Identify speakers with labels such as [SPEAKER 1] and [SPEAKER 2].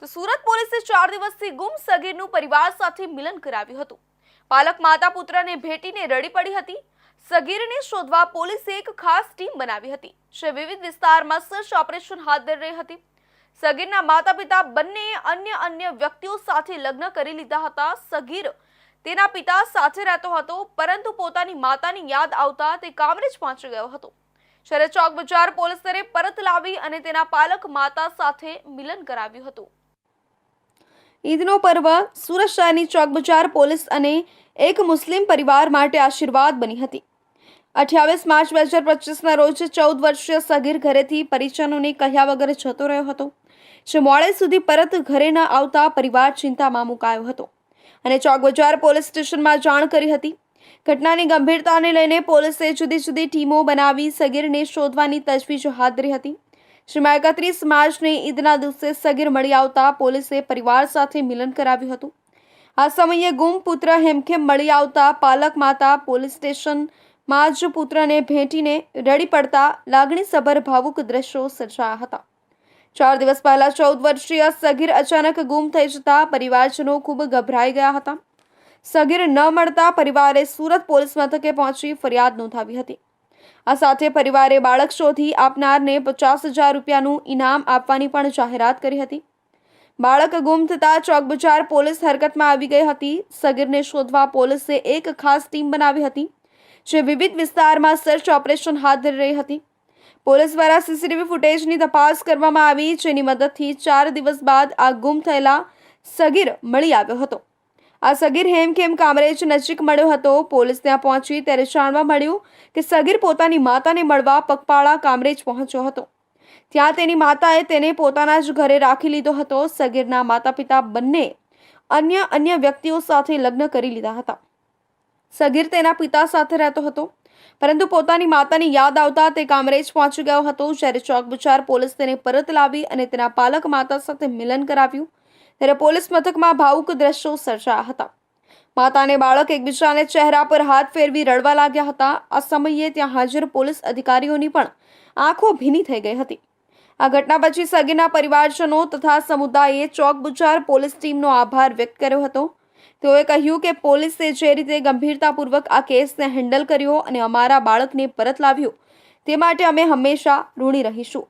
[SPEAKER 1] તો સુરત પોલીસે 4 દિવસથી ગુમ સગીરનું પરિવાર સાથે મિલન કરાવ્યું હતું। પાલક માતા પુત્રને ભેટીને રડી પડી હતી। સગીરને શોધવા પોલીસે એક ખાસ ટીમ બનાવી હતી, જે વિવિધ વિસ્તારમાં સર્ચ ઓપરેશન હાથ ધરી રહી હતી। સગીરના માતા-પિતા બંનેએ અન્ય વ્યક્તિઓ સાથે લગ્ન કરી લીધા હતા। સગીર તેના પિતા સાથે રહેતો હતો, પરંતુ પોતાની માતાની યાદ આવતા તે કામરેજ પહોંચી ગયો હતો। જ્યારે ચોક બજાર પોલીસ તેને પરત લાવી અને તેના પાલક માતા સાથે મિલન કરાવ્યું હતું। ઈદનો પર્વ સુરત શહેરની ચોક બજાર પોલીસ અને એક મુસ્લિમ પરિવાર માટે આશીર્વાદ બની હતી। 28 માર્ચ 2025ના રોજ 14 વર્ષીય સગીર ઘરેથી પરિજનોને કહ્યા વગર જતો રહ્યો હતો, જે મોડે સુધી પરત ઘરે ન આવતા પરિવાર ચિંતામાં મુકાયો હતો અને ચોક બજાર પોલીસ સ્ટેશનમાં જાણ કરી હતી। ઘટનાની ગંભીરતાને લઈને પોલીસે જુદી જુદી ટીમો બનાવી સગીરને શોધવાની તજવીજ હાથ ધરી હતી। જેમાં 31 માર્ચને ઈદના દિવસે સગીર મળી આવતા પોલીસે પરિવાર સાથે મિલન કરાવ્યું હતું। આ સમયે ગુમ પુત્ર હેમખેમ મળી આવતા પાલક માતા પોલીસ સ્ટેશનમાં જ પુત્રને ભેટીને રડી પડતા લાગણીસભર ભાવુક દ્રશ્યો સર્જાયા હતા। 4 દિવસ પહેલા 14 વર્ષીય સગીર અચાનક ગુમ થઈ જતા પરિવારજનો ખૂબ ગભરાઈ ગયા હતા। સગીર ન મળતા પરિવારે સુરત પોલીસ મથકે પહોંચી ફરિયાદ નોંધાવી હતી। આ સાથે પરિવારે બાળક શોધી આપનારને 50,000 રૂપિયાનું ઇનામ આપવાની પણ જાહેરાત કરી હતી। બાળક ગુમ થતાં ચોક બજાર પોલીસ હરકતમાં આવી ગઈ હતી। સગીરને શોધવા પોલીસે એક ખાસ ટીમ બનાવી હતી, જે વિવિધ વિસ્તારમાં સર્ચ ઓપરેશન હાથ ધરી રહી હતી। પોલીસ દ્વારા સીસીટીવી ફૂટેજની તપાસ કરવામાં આવી, જેની મદદથી 4 દિવસ બાદ આ ગુમ થયેલા સગીર મળી આવ્યો હતો। આ સગીર હેમખેમ કામરેજ નજીક મળ્યો હતો। પોલીસ ત્યાં પહોંચી ત્યારે જાણવા મળ્યું કે સગીર પોતાની માતાને મળવા પગપાળા કામરેજ પહોંચ્યો હતો। ત્યાં તેની માતાએ તેને પોતાના જ ઘરે રાખી લીધો હતો। સગીરના માતા-પિતા બંને અન્ય વ્યક્તિઓ સાથે લગ્ન કરી લીધા હતા। સગીર તેના પિતા સાથે રહેતો હતો, પરંતુ પોતાની માતાની યાદ આવતા તે કામરેજ પહોંચી ગયો હતો। જ્યારે ચોક બજાર પોલીસ તેને પરત લાવી અને તેના પાલક માતા સાથે મિલન કરાવ્યું, ત્યારે પોલીસ મથકમાં ભાવુક દ્રશ્યો સર્જાયા હતા। માતા અને બાળક એકબીજાને ચહેરા પર હાથ ફેરવી રડવા લાગ્યા હતા। આ સમયે ત્યાં હાજર પોલીસ અધિકારીઓની પણ આંખો ભીની થઈ ગઈ હતી। આ ઘટના પછી સગીરના પરિવારજનો તથા સમુદાયે ચોક બજાર પોલીસ ટીમનો આભાર વ્યક્ત કર્યો હતો। તેઓએ કહ્યું કે પોલીસે જે રીતે ગંભીરતાપૂર્વક આ કેસને હેન્ડલ કર્યો અને અમારા બાળકને પરત લાવ્યું, તે માટે અમે હંમેશા ઋણી રહીશું।